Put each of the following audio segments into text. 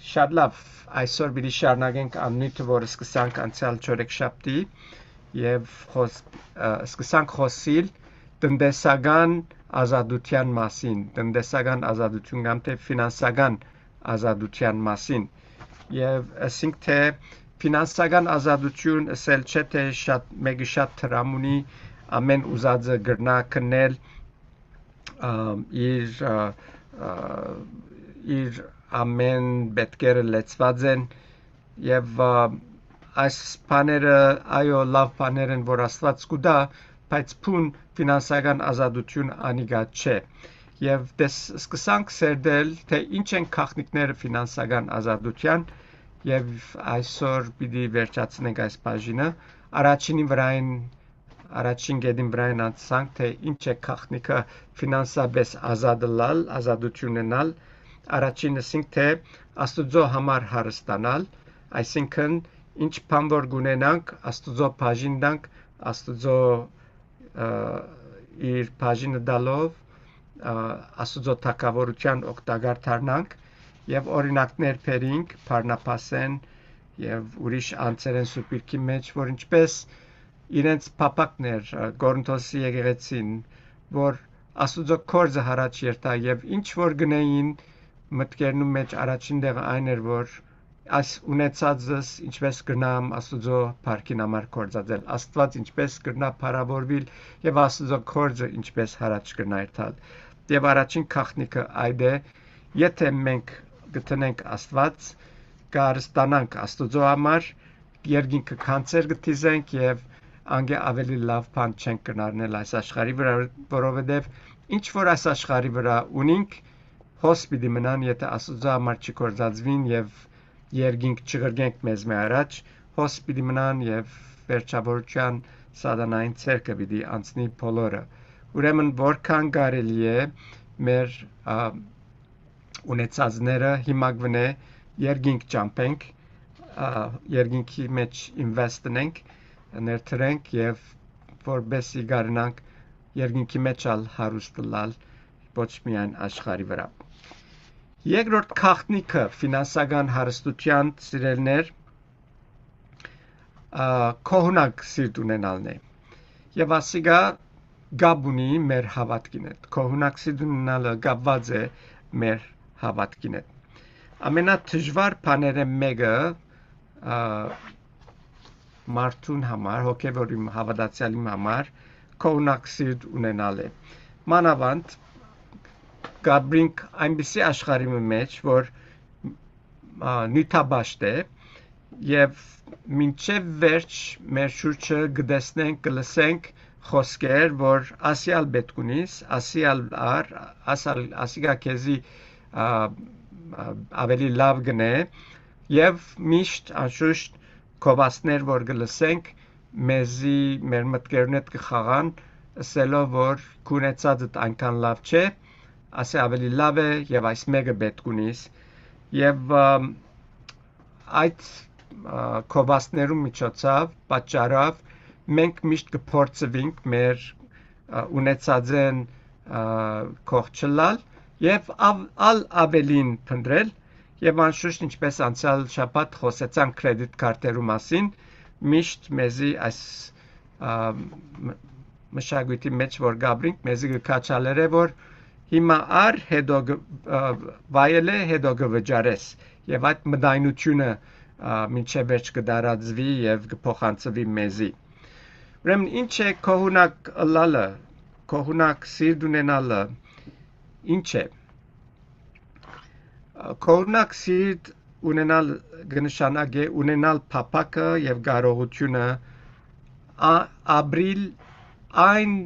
Շատ լավ, այսօր պիտի շարունակենք աննյութը, որ սկսանք անցյալ չորեքշաբթի եւ սկսանք խոսել տնտեսական ազատության մասին, տնտեսական ազատություն կամ թե ֆինանսական ազատության մասին եւ ասենք թե ֆինանսական ազատություն ասել չէ թե մեկը շատ տրամ ունի ամեն ուզածը գրնա քնել իր ամեն պետքերը լեցված են եւ այս բաները այո լավ բաներ են որ Աստված կուտա բայց փուն ֆինանսական ազատություն անիգա չէ եւ դες սկսանք սերդել թե ինչ են քաղաքները ֆինանսական ազատության եւ այսօր պիտի վերջացնենք այս բաժինը առաջին գեդին վրային անցանք թե ինչ է քաղաքնիկը ֆինանսապես ազատություն ունենալ առաջին ասենք թե Աստուծո համար հարստանալ, այսինքն ինչ բան որ գունենանք Աստուծո բաժին դանք, Աստուծո իր բաժինը դալով Աստուծո թակավորության օգտակար դառնանք եւ օրինակներ բերինք, բառնապասեն եւ ուրիշ անձերեն սուպիրքի մեջ, որ ինչպես իրենց փապակներ Կորինթոսի եկեղեցին, որ Աստուծո կորձը հարաճ երթա եւ ինչ որ գնային մտքերնում մեջ առաջին դեղը այն էր որ այս ունեցածս ինչպես կրնամ Աստուծո փառքին համար կործածել Աստված ինչպես կրնա փառավորվել եւ Աստուծո կորձը ինչպես հարաճ կրնա երթալ եւ առաջին քաղաքնիկը այդ է եթե մենք գտնենք Աստված կարստանանք Աստուծո համար երկինքը կանցեր գտիզենք եւ անգե ավելի լավ բան չենք կնարնել այս աշխարհի վրա որովհետեւ ինչ որ այս աշխարհի վրա ունենք հոսպիտի մնան եթե Աստուծո համար չկործածվին եւ երկինք չգրգենք մեզ մե առաջ հոսպիտի մնան եւ վերջավորության սատանային ցերկը պիտի անցնի բոլորը ուրեմն որքան կարելի է մեր ունեցածները հիմակվնե երկինք ճամփենք երկինքի մեջ ինվեստենք ներդրենք եւ որբեսի գարնանք երկինքի մեջ ալ հարուստ լալ ոչ միայն աշխարհի վրա Երկրորդ քաղաքնիկը ֆինանսական հարստության ծիրելներ կողունակ սիրտ ունենալն է եւ ասիգա գաբ ունի մեր հավատքին հետ կողունակ սիրտ ունենալը գաբված է մեր հավատքին հետ ամենադժվար բաները մեկը մարդուն համար հոգեվորի հավատացյալի համար կողունակ սիրտ ունենալ է մանավանդ Գաբրինք այնպիսի աշխարհի մեջ, որ նյութաբաշտ է եւ մինչեւ վերջ մեր շուրջը գտեսնենք, գլսենք խոսքեր, որ ասիալ պետք ունիս, ասիգա քեզի ավելի լավ գնե եւ միշտ անշուշտ կովասներ, որ գլսենք, մեզի մեր մտքերն հետ կխաղան, ասելով, որ քունեցածը այնքան լավ չէ ասե ավելի լավ է եւ այս մեկը պետք ունիս եւ այդ կովասներու միջոցով պատճառով մենք միշտ կփորձվենք մեր ունեցածեն կողչլալ եւ ավելին փնտրել եւ անշուշտ ինչպես անցյալ շաբաթ խոսեցանք կրեդիտ քարտերու մասին միշտ մեզի այս մշակույթի մեջ որ գաբրինք մեզի կքաչալերը որ Հիմա ար հետո վայելե հետո գվճարես եւ այդ մտայնությունը մինչեւ վերջ կդարածվի եւ կփոխանցվի մեզի ուրեմն ինչ է կողունակ լալը կողունակ սիրտ ունենալը ինչ է կողունակ սիրտ ունենալ կնշանակե ունենալ փափակը եւ կարողությունը ապրիլ այն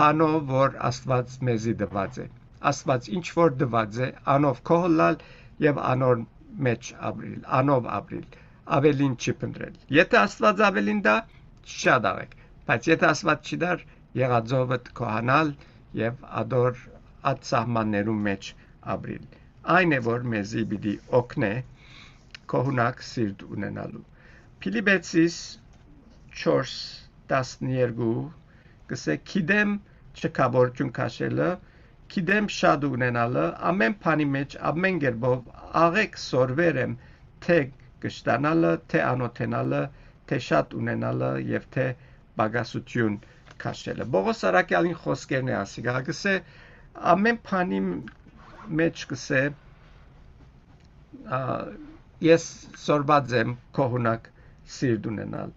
բանով որ Աստված մեզի տված է Աստված ինչ որ տված է անով կողլալ եւ անոր մեջ ապրիլ անով ապրիլ ավելին չփնտրել եթե Աստված ավելին դա շատ աղեք բայց եթե Աստված չդար եղածովը կոհանալ եւ ադոր այդ սահմաններու մեջ ապրիլ այն է որ մեզի պիտի օգնե կողունակ սիրտ ունենալու Փիլիպեցիս 4:12 գսե գիտեմ չկավորություն քաշելը գիտեմ շատ ունենալը ամեն բանի մեջ ամեն կերպով աղեք սորվեր եմ թե կշտանալը թե անոթենալը թե շատ ունենալը եւ թե բագասություն քաշելը Բողոս Արաքյալին խոսքերն է ասի գսե ամեն բանի մեջ գսե ես սորված եմ կողունակ սիրտ ունենալ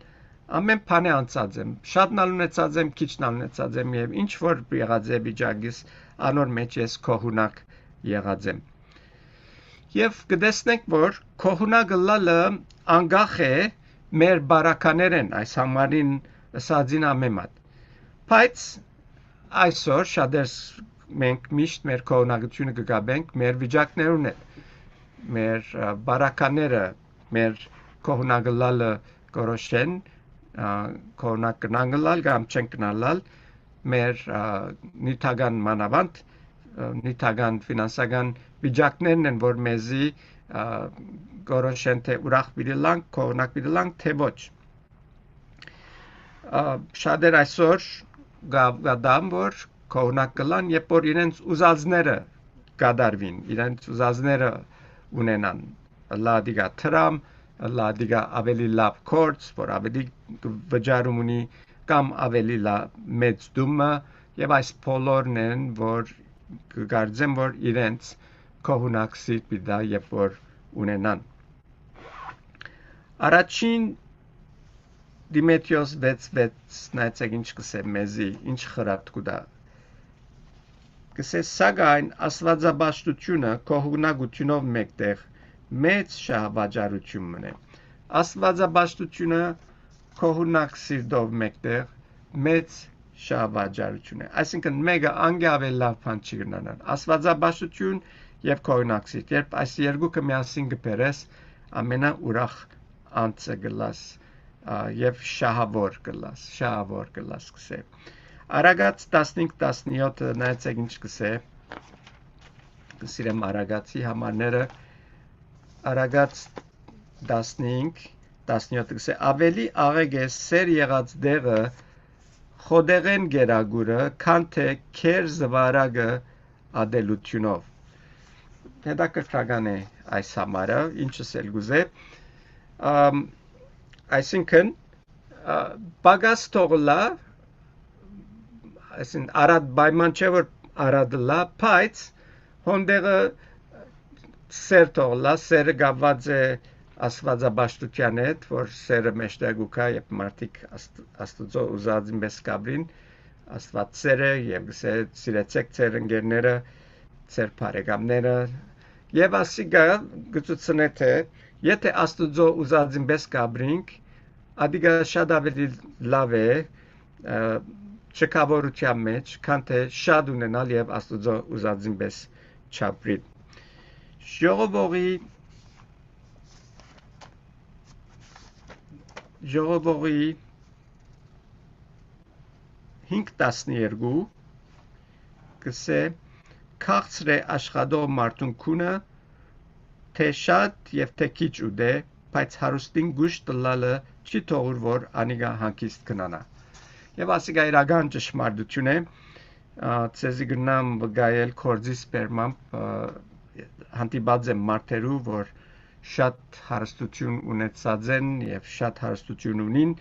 ամեն բանը անցած եմ շատն ունեցած եմ քիչն ունեցած եմ եւ ինչ որ եղած է վիճակից անոր մեջ ես կողունակ եղած եմ եւ կտեսնենք որ կողունակը լալը անգախ է մեր բարականերեն այս համարին ասածին ամեմատ բայց այսօր շատերս մենք միշտ մեր կողունակությունը կգաբենք մեր վիճակներուն մեր բարակաները մեր կողունակը կորոշեն կողունակ կնանգլալ կամ չեն կնալալ մեր նյութական մանավանդ նյութական ֆինանսական վիճակներն են որ մեզի կորոշեն թե ուրախ բիլանք կողունակ բիլանք թե ոչ շատեր այսօր գադամ որ կողունակ կլան երբ որ իրենց ուզածները կդարվին իրենց ուզածները ունենան լադիգա տրամ լադիգա ավելի լավ կորց որ ավելի վճարում ունի կամ ավելի մեծ դումը եւ այս բոլորն են որ կգարձեմ որ իրենց կողունակ սիրտ պիտա երբ որ ունենան առաջին Դիմեթրիոս 6:6 նայեցեք ինչ կսե մեզի ինչ խրատ կուտա կսե սակայն աստվածաբաշխությունը կողունակությունով մեկտեղ մեծ շահավաճառություն մնե աստվածաբաշխությունը կողունակ սիրտով մեկտեղ մեծ շահավաճառություն է այսինքն մեկը անգավել լավ բան չի գնանալ աստվածաբաշխություն եւ կողունակ սիրտ երբ այս երկուքը միասին կբերես ամենաուրախ անձը գլաս եւ շահավոր գլաս կսե Արագած 15-17 նայեցեք ինչ կսե կսիրեմ Արագացի համարները Արագած 15-17 կսե ավելի աղեկ է սեր եղած դեղը խոդեղեն գերագուրը քան թե քեր զվարագը ադելությունով հետաքրքրական է այս համարը ինչս էլ գուզե այսինքն բագաս թողլա այսին արad պայման չէ որ արad լա բայց հոնդեղը սեր թողլա սերը գավված է աստվածաբաշխության հետ որ սերը մեջտեղ ուկա եւ մարդիկ աստծո ուզածին պես կաբրին աստված սերը եւ գսե սիրեցեք ձեր ընկերները ձեր բարեկամները եւ ասիգա գծուցնե թե եթե աստծո ուզածին պես կաբրինք ադիգա շատ ավելի լավ է չկավորության մեջ, քան թե շատ ունենալ եւ աստծո ուզածին պես չապրիլ։ Ժողովողի 5:12 կսե քաղցր է աշխատող մարդուն քունը թե շատ եւ թե քիչ ուդե, բայց հարուստին գուշ տլալը չի թողուր որ անիգա հանգիստ կնանա։ Եվ ասիգա իրական ճշմարտություն է, ցեզի գնամ վգայել կորձի սպերմամբ հանդիպած եմ մարդերու, որ շատ հարստություն ունեցած են եւ շատ հարստություն ունին,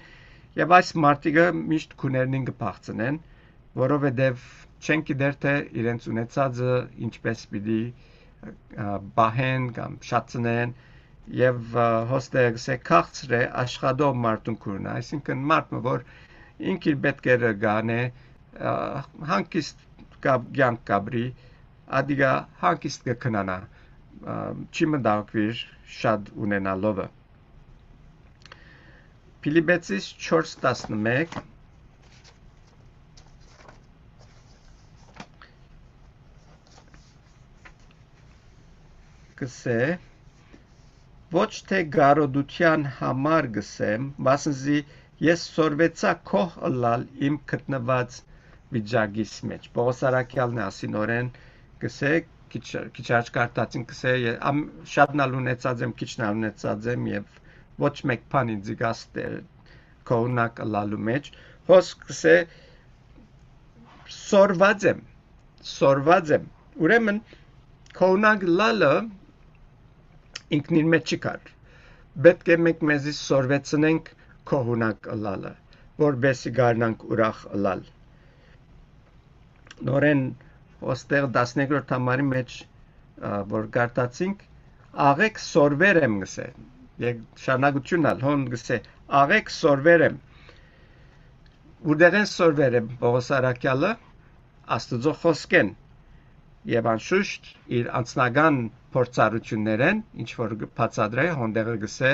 եւ այս մարդիկը միշտ քուներնին կփախցնեն, որովհետեւ չեն գիտեր թե իրենց ունեցածը ինչպես պիտի բահեն կամ շատցնեն եւ հոստեղ սե քաղցր է աշխատող մարդուն քունը, այսինքն մարդը որ ինքիր պետք է գանե հանգիստ կյանք կաբրի ադիգա հանգիստ կքնանա չի մտածվիր շատ ունենալովը Փիլիպպեցիս 4:11 կսե ոչ թե գարոդության համար գսեմ վասնզի ես սորվեցա քող ըլլալ իմ գտնված վիճակիս մեջ Պողոս Արաքյալն ասինորեն կսե քիչ աչքարտածին կսե շատն ունեցած եմ քիչն ունեցած եմ եւ ոչ մեկ բան ինձ գաստել կողնակ ըլլալու մեջ հոս կսե սորված եմ սորված եմ, ուրեմն կողնակ լալը ինքն իր մեջ չկար, պետք է մենք մեզի սորվեցնենք կողնակ լալը, որբեսի գարնանք ուրախ լալ, նորեն ոստեղ 12-րդ համարի մեջ որ գարտացինք, աղեք սորվեր եմ գսե, շարնակությունն ալ, հոն գսե, աղեք սորվեր եմ, ուրդեղ են սորվեր եմ Պողոս Արաքյալը, Աստուծո խոսքեն, և անշուշտ իր անձնական փորձառություններ են, ինչ որ բացադրե, հոնդեղը գսե,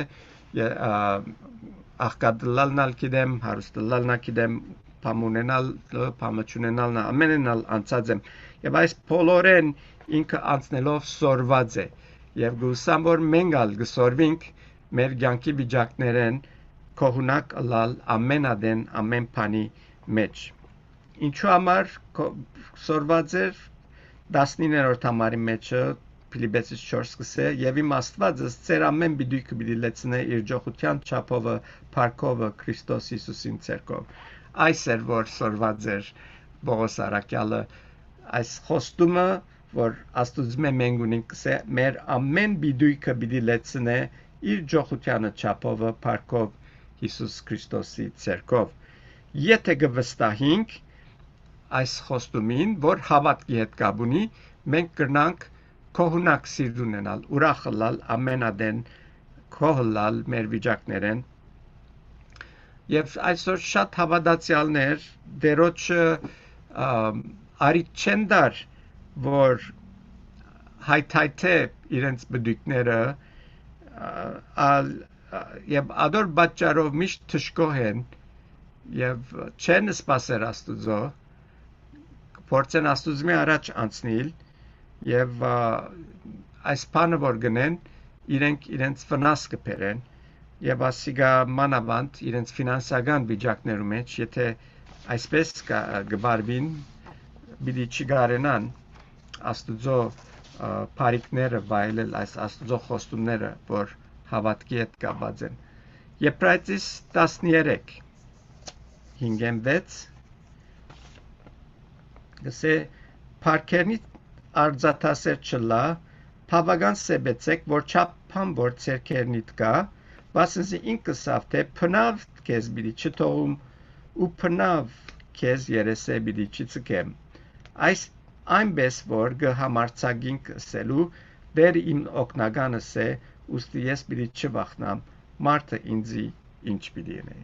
աղկադլալն ալ գիտեմ, հարուստլալն ալ գիտեմ, պամունենալ, պամաչունենալն ամենենալ անցած եմ, և այս բոլորեն ինքը անցնելով սորված է, և գուսամ որ մենք ալ գսորվինք մեր կյանքի վիճակներեն կողունակ լալ ամեն ադեն ամեն բանի մեջ։ Ինչու համար սորված էր 19-րդ համարի մեջը Փիլիպպեցիս 4 գսե եւ իմ Աստվածս ձեր ամեն բիդույքը պիտի լեցնե իր ջոխության չափովը փառքովը Քրիստոս Հիսուսին ցերկով։ Այս էր որ սորված էր Պողոս Արաքյալը այս խոստումը որ Աստուծո մենք ունենք գսե մեր ամեն բիդույքը պիտի լեցնե իր ջոխությանը չափովը փառքով Հիսուս Քրիստոսի ցերկով։ Եթե գվստահենք այս խոստումին, որ հավատքի հետ կապ ունի, մենք կրնանք կողունակ սիրտ ունենալ, ուրախ լալ ամենադեն կողլալ մեր վիճակներեն։ Եվ այսօր շատ հավատացյալներ դերոջը արիք չեն դար, որ հայթայթե իրենց բդույքները եւ ադոր պատճառով միշտ թշկող են եւ չեն սպասեր Աստուծո, փորձեն Աստուծո առաջ անցնել եւ այս բանը որ գնեն իրենց վնաս կբերեն եւ ասիգա մանավանդ իրենց ֆինանսական վիճակներում մեջ եթե այսպես գբարվին պիտի չգարենան Աստուծո բարիքները վայելել այս Աստուծո խոստումները որ հավատքի հետ կապված են Եբրայեցիս 13:5-6 գսե Փարքերնի արձաթասեր չլա բավական սեբեցեք որ չափան որ ցերքերնիդ կա վասնզի ինքս ավթե փնավ քեզ բիդի չթողում ու փնավ քեզ երեսե բիդի չցկեմ այս այնպես որ գհամարցագինք ասելու դեր իմ օկնականս է ուստի ես բիդի չվախնամ մարդը ինձի ինչ բիդի է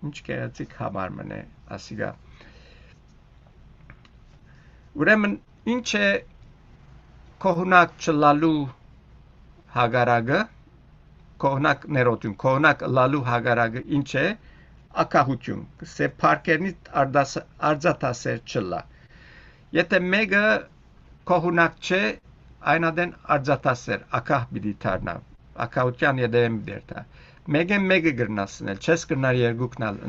ինչ կերածիկ համար մնե ասիգա ուրեմն ինչ է կողունակ չլալու հագարագը կողունակ ներոտում կողունակ լալու հագարագը ինչ է ակահություն սե փարքերնի արձաթասեր չլա եթե մեկը կողունակ չէ այնադեն արձաթասեր ակահ պիտի դառնա ակահության եդեմ դերտա մեկը գրնասնել չես գրնար երկուքնալ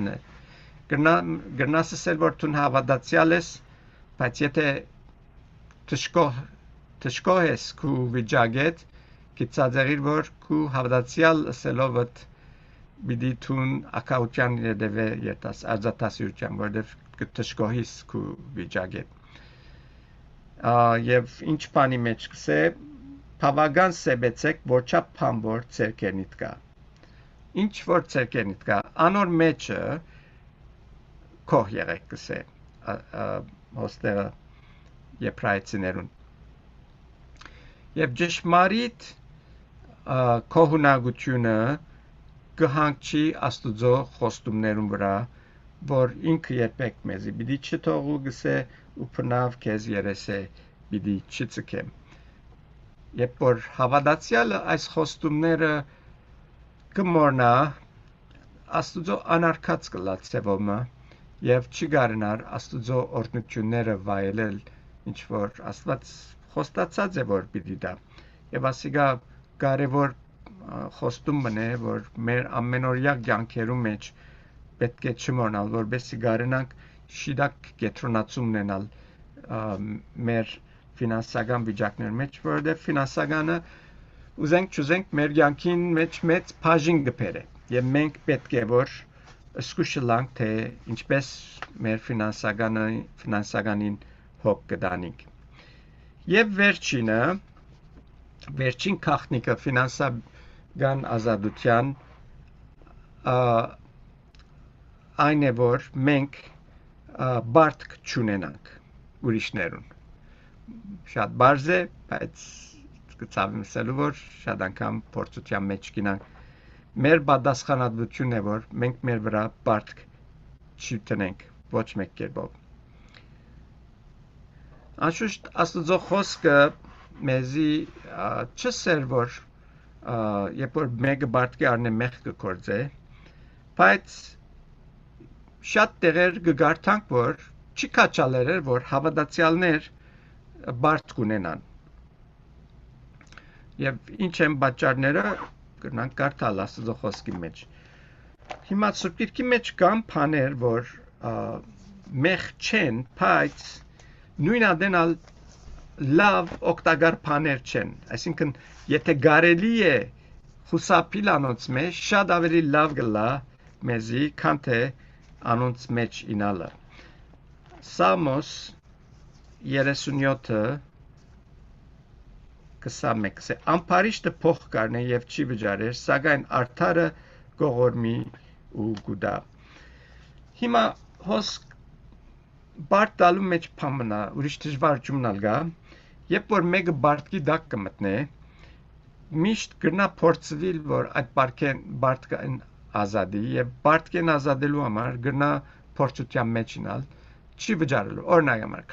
գրնասել որ դու հավատացյալ ես բայց եթե թշկող ես քու վիճակետ գիծածերիր որ քու հավատացյալ ասելովդ պիտի դու ակահության եդևե երտաս արձաթասյության որտեվ կթշկողիս քու վիճակետ եւ ինչ բանի մեջ կսե բավական սեբեցեք որ չափան որ ցերկերնիդ կա ինչ որ ցերկերնիդ կա անոր մեջը կող եղեք կսե հոստերը եբրայեցիներուն եւ ճշմարիտ կողունակությունը կհանգչի Աստուծո խոստումներուն վրա որ ինքը երբեք մեզի պիտի չթողու գսե ու փնավ քեզ երեսե պիտի չցկեմ երբ որ հավատացյալը այս խոստումները կմոռնա Աստուծո անարգած կլա ցևոմը եւ չգարնար Աստուծո օրհնությունները վայելել ինչ որ Աստված խոստացած է որ պիտի դա եւ ասիգա կարեւոր խոստում մնե որ մեր ամենօրյա կյանքերում մեջ պետք է չմոռնալ որովհետեւ գարենանք շիդակ կետրոնացում ունենալ մեր ֆինանսական վիճակների մեջ որովհետեւ ֆինանսականը ուզենք չուզենք մեր կյանքին մեջ մեծ բաժին կբերե եւ մենք պետք է որ զգուշանանք թե ինչպես մեր ֆինանսականին հոգ կդանենք Եվ վերջին քաղաքնիկը ֆինանսական ազատության այն է, որ մենք բարդք չունենանք ուրիշներուն։ Շատ բարձ է, բայց կցավեմ ասելու, որ շատ անգամ փորձության մեջ գինանք։ Մեր պատասխանատվությունն է, որ մենք մեր վրա բարդք չտնենք ոչ մեկ կերպով։ Անշուշտ Աստծո խոսքը մեզի չսեր, որ երբ որ մեկը բարդքի առնե մեղք կգործե, բայց շատ տեղեր կգարտանք, որ չի կաչալեր էր, որ հավատացյալներ բարդ կունենան։ Եվ ինչ են պատճառները կրնանք կարդալ Աստծո խոսքի մեջ։ Հիմա Սուրբ Գիրքի մեջ կան բաներ, որ մեղք չեն, բայց նույն ադենալ լավ օգտակար բաներ չեն։ Այսինքն, եթե կարելի է խուսափել անոնց մեջ, շատ ավելի լավ կլա մեզի, քան թե անոնց մեջ ինալը։ Սամոս 37-ը 21-ը ամփարիշտը փող կառնե եւ չի վճարեր, սակայն արդարը գողորմի ու գուդա։ Հիմա հոսք բարդ տալու մեջ փամնա, ուրիշ դժվարություն ալգա, երբ որ մեկը բարդքի դակ կմտնե, միշտ կրնա փորձվել, որ այդ բարդքն ազատի եւ բարդքն ազատելու համար կրնա փորձության մեջ ինալ, չի վճարելու։ Օրինակ համար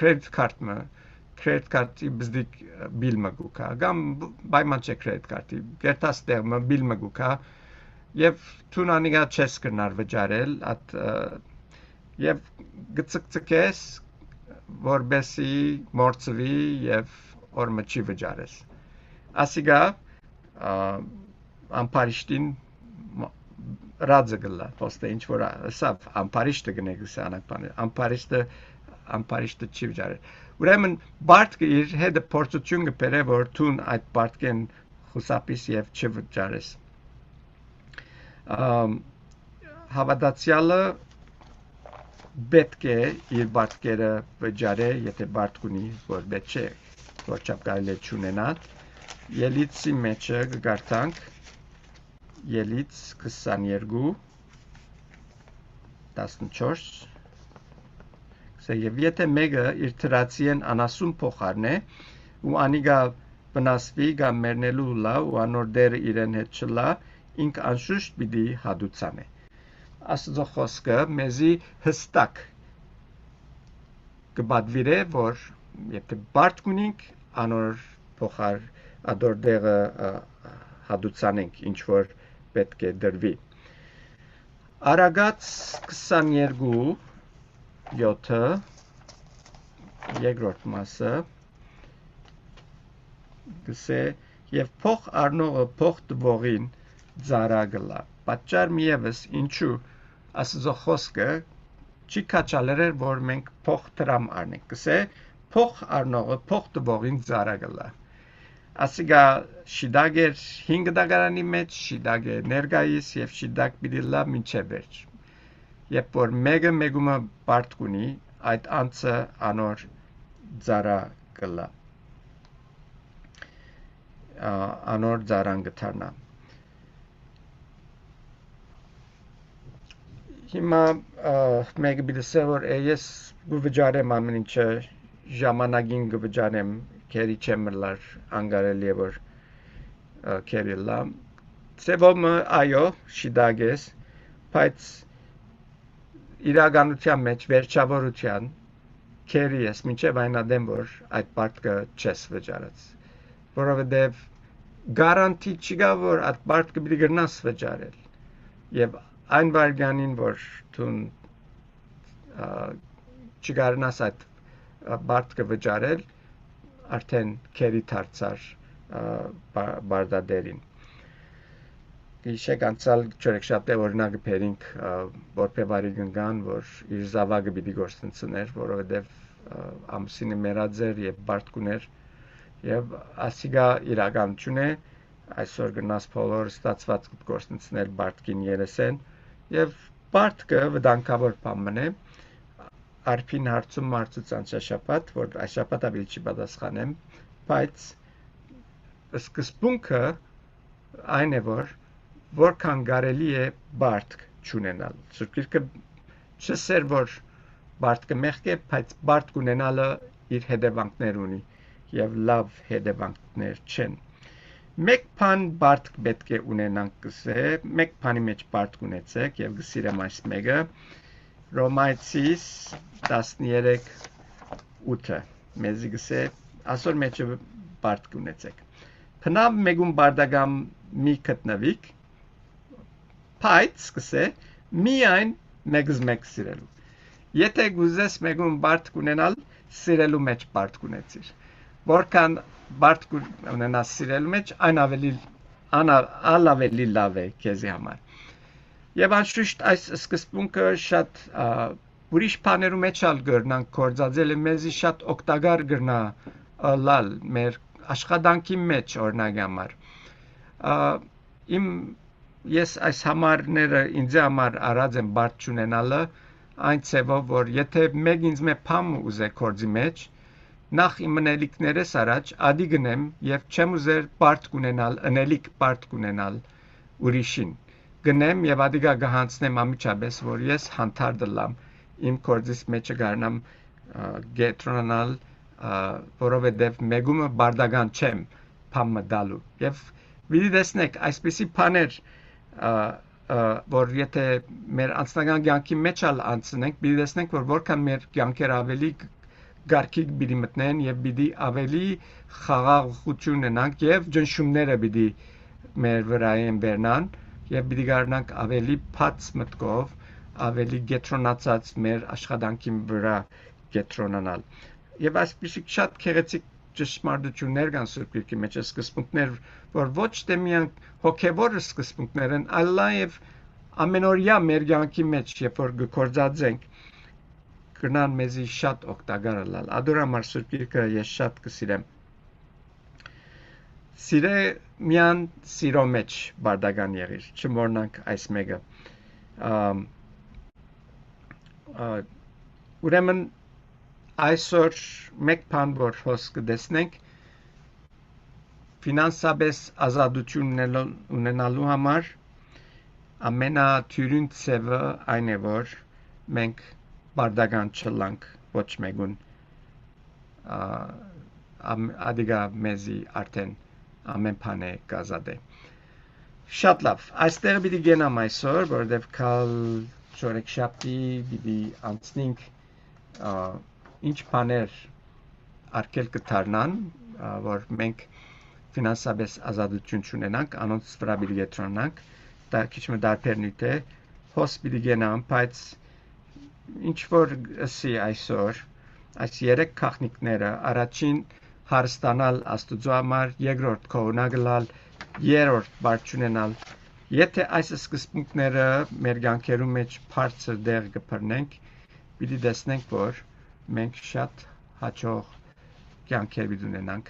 credit card-ի բզդիկ բիլ մգուկա, կամ պայման չէ credit card-ի, գերտաս տեղը բիլ մգուկա, եւ թուն անիգա չես կրնար վճարել, եւ գծկծկես, որբեսի մորցվի եւ օրմը չի վճարես։ Ասիգա ամփարիշտին ռաձը գլա, ոստե ինչ որ սավ ամփարիշտը գնեք սանակ բաներ, ամփարիշտը չի վճարել։ Ուրեմն բարդքը իր հետ փորձություն կբերե, որ թուն այդ բարդքեն խուսափիս եւ չվճարես։ Հավատացյալը պետք է իր բարդքերը վճարե, եթե բարդ ունի, որ պետք չէ, որ չափ կարելի է չունենալ։ Ելիցի մեջը կգարտանք, Ելից 22 14 Եվ եթե մեկը իր թրացիեն անասուն փոխարն է, ու անիգա վնասվի կամ մեռնելու լա, ու անոր դերը իրեն հետ չլա, ինք անշուշտ պիտի հադուցան է։ Աստծո խոսքը մեզի հստակ կբադվիրե, որ եթե բարդ ունենք, անոր փոխար ադոր դերը հադուցանենք, ինչ որ պետք է դրվի։ Արագած 22 7-ը երկրորդ մասը գսե եւ փող առնողը փող տվողին ծառա գլա։ Պատճառ միևս ինչու Աստծո խոսքը չի կաչալեր, որ մենք փող տրամ առնենք։ Գսե փող առնողը փող տվողին ծառա գլա։ Ասիգա շիդագ էր 5 դագարանի մեջ, շիդագ է ներգայիս եւ շիդագ պիտի լա մինչեւ վերջ։ Երբ որ մեկը մեկումը բարդ կունի, այդ անձը անոր ծառա կլա։ Անոր ծառան գթարնա։ Հիմա մեկը պիտի ասե, որ ես կվճարեմ ամեն ինչը ժամանակին կվճարեմ, քերի չեմ լար անգարելի է որ քերի լա։ Սեբոմը այո, շիդագ ես, բայց իրականության մեջ վերջավորության քերի ես մինչև այն ադեմ որ այդ բարդքը չես վճարած որովհետև գարանտի չկա որ այդ բարդքը պիտի գնաս վճարել եւ այն վարյանին որ դուն չգարնաս այդ բարդքը վճարել արդեն քերի դարձար բարդադերին Իշեք անցալ չորեքշաբթի օրինակը բերինք որբևարի գնգան, որ իր զավակը պիտի գործընծներ, որովհետև ամուսինը մեռած էր եւ բարդ կուներ եւ ասիգա իրականություն է այսօր գնաս բոլոր ստացված գործընծներ բարդքին երեսեն եւ բարդքը վտանգավոր բան է արփին հարցում մարդուց անշաշապատ, որ այս շաբաթը ավելի չի պատասխանեմ, բայց սկզբունքը այն է, որ որքան կարելի է բարդ չունենալ։ Սուրբ Գիրքը չսեր, որ բարդը մեղք է, բայց բարդ ունենալը իր հետևանքներ ունի եւ լավ հետևանքներ չեն։ Մեկ բան բարդ պետք է ունենանք գսե, մեկ բանի մեջ բարդ ունեցեք եւ գսիրեմ այս մեկը Ռոմայցիս 13:8 մեզի գսե ասոր մեջը բարդ ունեցեք։ Փնավ մեգուն բարդագամ մի գտնվիկ, բայց գսե միայն մեգզ մեկ սիրելու։ Եթե գուզես մեգուն բարդ ունենալ, սիրելու մեջ բարդ ունեցիր։ Որքան բարդ ունենաս սիրելու մեջ, այն ավելի լավ է քեզի համար։ Եվ անշուշտ այս սկզբունքը շատ ուրիշ բաներու մեջ ալ գրնանք կործածել է մեզի շատ օգտակար գրնա լալ մեր աշխատանքի մեջ օրինակ համար։ Ես այս համարները ինձ համար արած եմ բարդ չունենալը այն ցևով, որ եթե մեկ ինձ մե փամ ուզե կործի մեջ, նախ իմ ընելիքներս առաջ ադի գնեմ եւ չեմ ուզեր բարդ կունենալ, ընելիք բարդ կունենալ ուրիշին։ Գնեմ եւ ադիգա գահանցնեմ ամիջապես, որ ես հանդարտ լամ իմ կործիս մեջը գարնամ գետրոնալ, որովհետեւ մեգումը բարդական չեմ փամը դալու։ Եվ վիդի տեսնեք, այսպիսի բաներ որ եթե մեր անձնական կյանքի մեջ ալ անցնենք, պիտի տեսնենք, որ որքան մեր կյանքերը ավելի գարքի պիտի մտնեն եւ պիտի ավելի խաղաղություն ունենանք եւ ջնշումները պիտի մեր վրայեն բերնան եւ պիտի գարնանք ավելի բաց մտքով, ավելի գետրոնացած մեր աշխատանքի վրա գետրոնանալ։ Եվ այսպիսի շատ քեղեցիկ ճշմարտություններ կան Սուրբ Գիրքի մեջ, սկզբունքներ, որ ոչ թե միայն հոգևոր սկզբունքներ են, այլ նաև ամենօրյա մեր կյանքի մեջ, երբ որ գործածենք, կնան մեզի շատ օգտակար լալ։ Ադոր համար Սուրբ Գիրքը ես շատ կսիրեմ։ Սիրե միան սիրո մեջ բարդական եղիր, չմոռնանք այս մեկը։ Ուրեմն այսօր մեկ բան որ հոս կտեսնենք ֆինանսապես ազատություն ունենալու համար ամենաթյուրին ցևը այն է որ մենք բարդական չլանք ոչ մեկուն ադիգա մեզի արդեն ամեն բան է կազատե շատ լավ այստեղ պիտի գնամ այսօր որովհետև կալ շորեքշաբթի պիտի անցնենք ինչ բաներ արկել կդառնան, որ մենք ֆինանսապես ազատություն չունենանք, անոնց վրա պիտի գետրոնանք, դա քիչ մը դարբեր նյութ է, հոս պիտի գնամ, բայց ինչ որ ասի այսօր, այս երեք քաղաքները, առաջին հարստանալ Աստուծո համար, երկրորդ քողունակ գալ, երրորդ բարդ չունենալ, եթե այս սկզբունքները մեր կյանքերու մեջ բարձր դեր կբռնենք, պիտի տեսնենք, որ մենք շատ հաջող կյանքեր պիտի ունենանք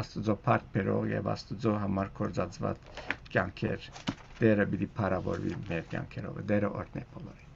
Աստուծո փառք բերող եւ Աստուծո համար կործածված կյանքեր դերը պիտի փառավորվի մեր կյանքերով դերը օրհնե բոլորին